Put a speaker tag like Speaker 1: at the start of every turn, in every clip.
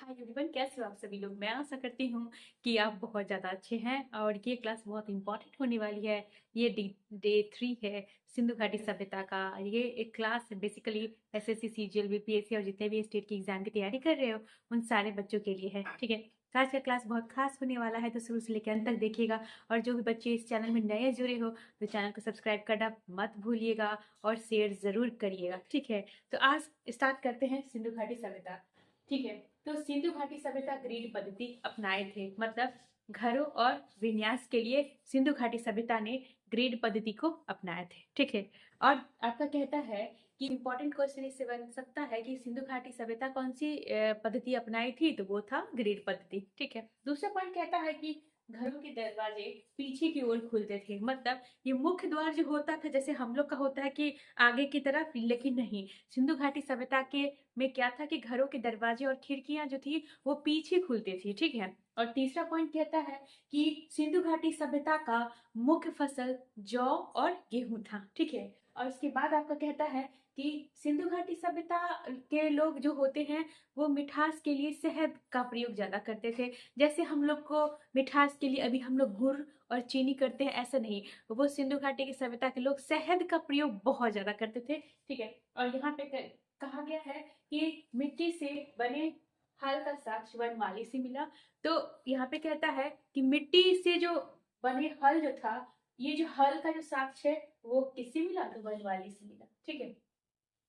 Speaker 1: Hi everyone, कैसे हो आप सभी लोग। मैं आशा करती हूँ कि आप बहुत ज़्यादा अच्छे हैं और ये क्लास बहुत इंपॉर्टेंट होने वाली है। ये डे 3 है सिंधु घाटी सभ्यता का। ये एक class basically SSC CGL BPSC और जितने भी स्टेट की एग्जाम की तैयारी कर रहे हो उन सारे बच्चों के लिए है। ठीक है, तो आज का क्लास बहुत खास होने वाला है, तो शुरू से लेकर अंत तक देखिएगा। और जो भी बच्चे इस चैनल में नए जुड़े हो तो चैनल को सब्सक्राइब करना मत भूलिएगा और शेयर ज़रूर करिएगा। ठीक है, तो आज स्टार्ट करते हैं सिंधु घाटी सभ्यता। ठीक है, तो सिंधु घाटी सभ्यता ग्रीड पद्धति अपनाए थे, मतलब घरों और विन्यास के लिए सिंधु घाटी सभ्यता ने ग्रीड पद्धति को अपनाए थे। ठीक है, और आपका कहता है कि इंपॉर्टेंट क्वेश्चन इससे बन सकता है कि सिंधु घाटी सभ्यता कौन सी पद्धति अपनाई थी, तो वो था ग्रीड पद्धति। ठीक है, दूसरा पॉइंट कहता है कि घरों के दरवाजे पीछे की ओर खुलते थे, मतलब ये मुख्य द्वार जो होता था जैसे हम लोग का होता है कि आगे की तरफ, लेकिन नहीं, सिंधु घाटी सभ्यता के में क्या था कि घरों के दरवाजे और खिड़कियां जो थी वो पीछे खुलती थी। ठीक है, और तीसरा पॉइंट कहता है कि सिंधु घाटी सभ्यता का मुख्य फसल जौ और गेहूं था। ठीक है, और इसके बाद आपका कहता है कि सिंधु घाटी सभ्यता के लोग जो होते हैं वो मिठास के लिए शहद का प्रयोग ज्यादा करते थे। जैसे हम लोग को मिठास के लिए अभी हम लोग गुड़ और चीनी करते हैं, ऐसा नहीं, वो सिंधु घाटी की सभ्यता के लोग शहद का प्रयोग बहुत ज्यादा करते थे। ठीक है, और यहाँ पे कहा गया है कि मिट्टी से बने हल का साक्ष्य वनमाली से मिला। तो यहाँ पे कहता है कि मिट्टी से जो बने हल जो था, ये जो हल का जो साक्ष्य है वो किससे मिला, तो वनमाली से मिला। ठीक है,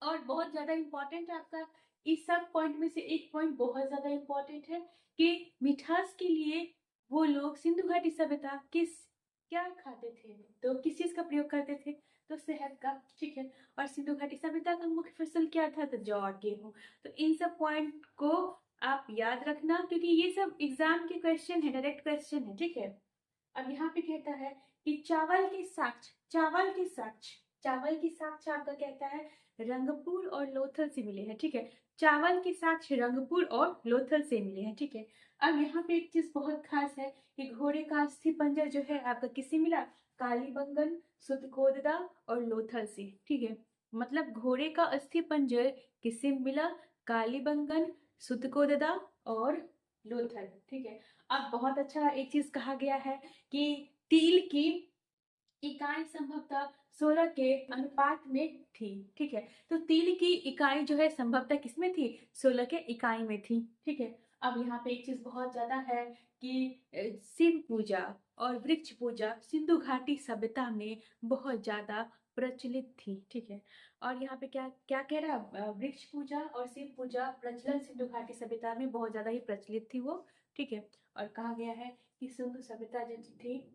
Speaker 1: और बहुत ज्यादा इंपॉर्टेंट है आपका, इस सब पॉइंट में से एक पॉइंट बहुत ज्यादा इंपॉर्टेंट है कि मिठास के लिए वो लोग सिंधु घाटी सभ्यता क्या खाते थे, तो किस चीज का प्रयोग करते थे, तो शहद का। ठीक है, और सिंधु घाटी सभ्यता का मुख्य फसल क्या था, तो जौ और गेहूं। तो इन सब पॉइंट को आप याद रखना, क्योंकि ये सब एग्जाम के क्वेश्चन है, डायरेक्ट क्वेश्चन है। ठीक है, अब यहाँ पे कहता है कि चावल के साक्ष्य आपका कहता है रंगपुर और लोथल से मिले हैं। ठीक है, चावल के साक्ष्य रंगपुर और लोथल से मिले हैं। ठीक है, अब यहाँ पे एक चीज बहुत खास है कि घोड़े का अस्थि पंजर जो है आपका किससे मिला, कालीबंगन, सुतकोददा और लोथल से। ठीक है, मतलब घोड़े का अस्थि पंजर किससे मिला, कालीबंगन, सुतकोददा और लोथल। ठीक है, अब बहुत अच्छा एक चीज कहा गया है कि तिल की इकाई संभवतः 16 के अनुपात में थी। ठीक है, तो तिल की इकाई जो है संभवतः किसमें थी, 16 के इकाई में थी। ठीक है, अब यहाँ पे एक चीज बहुत ज्यादा है कि शिव पूजा और वृक्ष पूजा सिंधु घाटी सभ्यता में बहुत ज्यादा प्रचलित थी। ठीक है, और यहाँ पे क्या क्या कह रहा है, वृक्ष पूजा और शिव पूजा प्रचलन सिंधु घाटी सभ्यता में बहुत ज्यादा ही प्रचलित थी वो। ठीक है, और कहा गया है कि सिंधु सभ्यता जो थी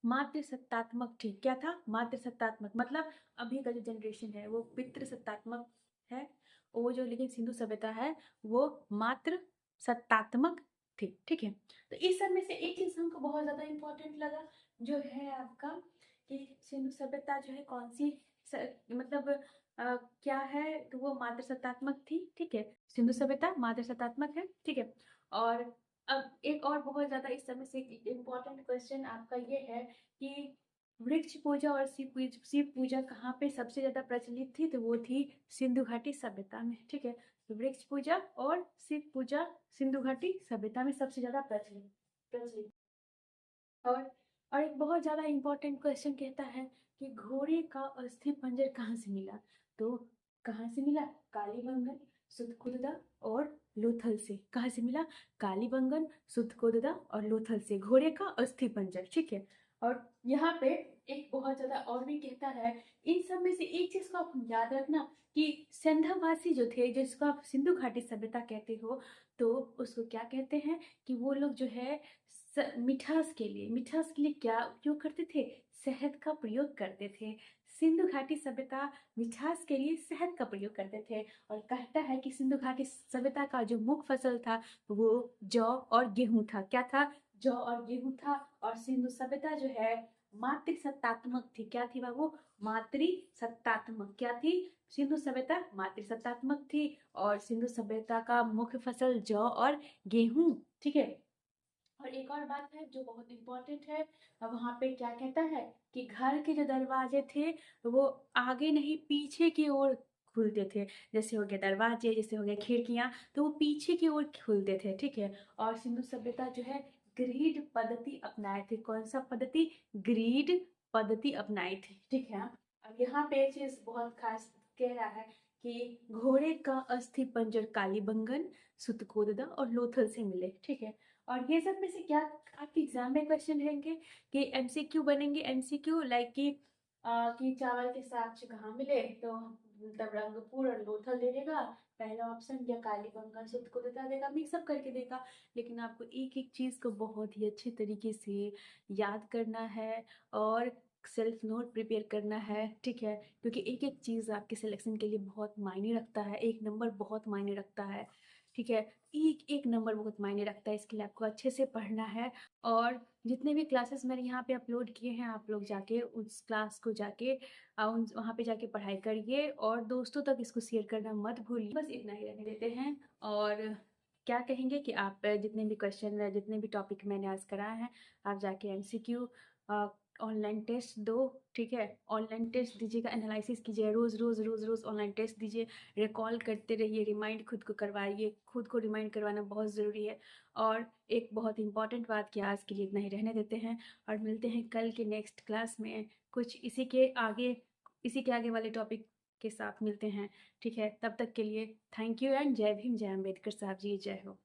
Speaker 1: मातृ सत्तात्मक थी। क्या था, मातृ सत्तात्मक, मतलब अभी का जो जनरेशन है वो पितृ सत्तात्मक है, वो जो लेकिन सिंधु सभ्यता है वो मातृ सत्तात्मक थी। ठीक है, तो इस सब में से एक चीज हमको बहुत ज्यादा इंपॉर्टेंट लगा, जो है आपका कि सिंधु सभ्यता जो है कौन सी मतलब क्या है, तो वो मातृ सत्तात्मक थी। ठीक है, सिंधु सभ्यता मातृ सत्तात्मक है। ठीक है, और अब एक और बहुत ज्यादा इस समय से इम्पोर्टेंट क्वेश्चन आपका ये है कि वृक्ष पूजा और शिव पूजा कहाँ पे सबसे ज्यादा प्रचलित थी, तो वो थी सिंधु घाटी सभ्यता में। ठीक है, तो वृक्ष पूजा और शिव पूजा सिंधु घाटी सभ्यता में सबसे ज्यादा प्रचलित प्रचलित और और एक बहुत ज्यादा इंपॉर्टेंट क्वेश्चन कहता है कि घोड़े का अस्थि पंजर कहाँ से मिला, तो कहाँ से मिला, कालीबंगन, सुतकुददा और लोथल से। कहाँ से मिला, कालीबंगन, सुतकुददा और लोथल से घोड़े का अस्थि पंजर। ठीक है, और यहाँ पे एक बहुत ज्यादा और भी कहता है, इन सब में से एक चीज को आप याद रखना कि सिंधवासी जो थे, जिसको आप सिंधु घाटी सभ्यता कहते हो, तो उसको क्या कहते हैं कि वो लोग जो है मिठास के लिए क्या उपयोग करते थे, शहद का प्रयोग करते थे। सिंधु घाटी सभ्यता मिठास के लिए शहद का प्रयोग करते थे, और कहता है कि सिंधु घाटी सभ्यता का जो मुख्य फसल था वो जौ और गेहूं था। क्या था, जौ और गेहूं था, और सिंधु सभ्यता जो है मातृ सत्तात्मक थी। क्या थी बाबू, मातृ सत्तात्मक। क्या थी, सिंधु सभ्यता मातृ सत्तात्मक थी, और सिंधु सभ्यता का मुख्य फसल जौ और गेहूं। ठीक है, और एक और बात है जो बहुत इंपॉर्टेंट है, वहां पे क्या कहता है कि घर के जो दरवाजे थे वो आगे नहीं पीछे की ओर खुलते थे, जैसे हो गया दरवाजे, जैसे हो गया खिड़कियाँ, तो वो पीछे की ओर खुलते थे, ठीक है। और सिंधु सभ्यता जो है ग्रीड पद्धति अपनाए थे। कौन सा पद्धति? ग्रीड पद्धति अपनाई थी, ठीक है। अब यहाँ पे चीज बहुत खास कह रहा है कि घोड़े का अस्थि पंजर कालीबंगन, सुतकोददा और लोथल से मिले, ठीक है। और ये सब में से क्या आपके एग्जाम में क्वेश्चन रहेंगे कि एमसीक्यू बनेंगे, एमसीक्यू लाइक कि चावल के साक्ष्य कहाँ मिले, तो मतलब रंगपुर और लोथल दे देगा पहला ऑप्शन, या कालीबंगन सुतकोददा देगा, मिक्सअप करके देगा। लेकिन आपको एक एक चीज़ को बहुत ही अच्छे तरीके से याद करना है और सेल्फ नोट प्रिपेयर करना है, ठीक है। क्योंकि एक एक चीज़ आपके सिलेक्शन के लिए बहुत मायने रखता है, एक नंबर बहुत मायने रखता है, ठीक है। एक एक नंबर बहुत मायने रखता है, इसके लिए आपको अच्छे से पढ़ना है। और जितने भी क्लासेस मैंने यहाँ पे अपलोड किए हैं, आप लोग जाके उस क्लास को जाके वहाँ पे जाके पढ़ाई करिए और दोस्तों तक इसको शेयर करना मत भूलिए। बस इतना ही रहने देते हैं। और क्या कहेंगे कि आप जितने भी क्वेश्चन, जितने भी टॉपिक मैंने आज कराए हैं, आप जाके एमसीक्यू ऑनलाइन टेस्ट दो, ठीक है। ऑनलाइन टेस्ट दीजिएगा, एनालिसिस कीजिए, रोज़ रोज़ रोज़ रोज़ ऑनलाइन टेस्ट दीजिए, रिकॉल करते रहिए, रिमाइंड खुद को करवाइए, खुद को रिमाइंड करवाना बहुत ज़रूरी है। और एक बहुत इंपॉर्टेंट बात कि आज के लिए इतना ही रहने देते हैं और मिलते हैं कल के नेक्स्ट क्लास में कुछ इसी के आगे वाले टॉपिक के साथ मिलते हैं, ठीक है। तब तक के लिए थैंक यू एंड जय भीम, जय अम्बेडकर साहब जी, जय हो।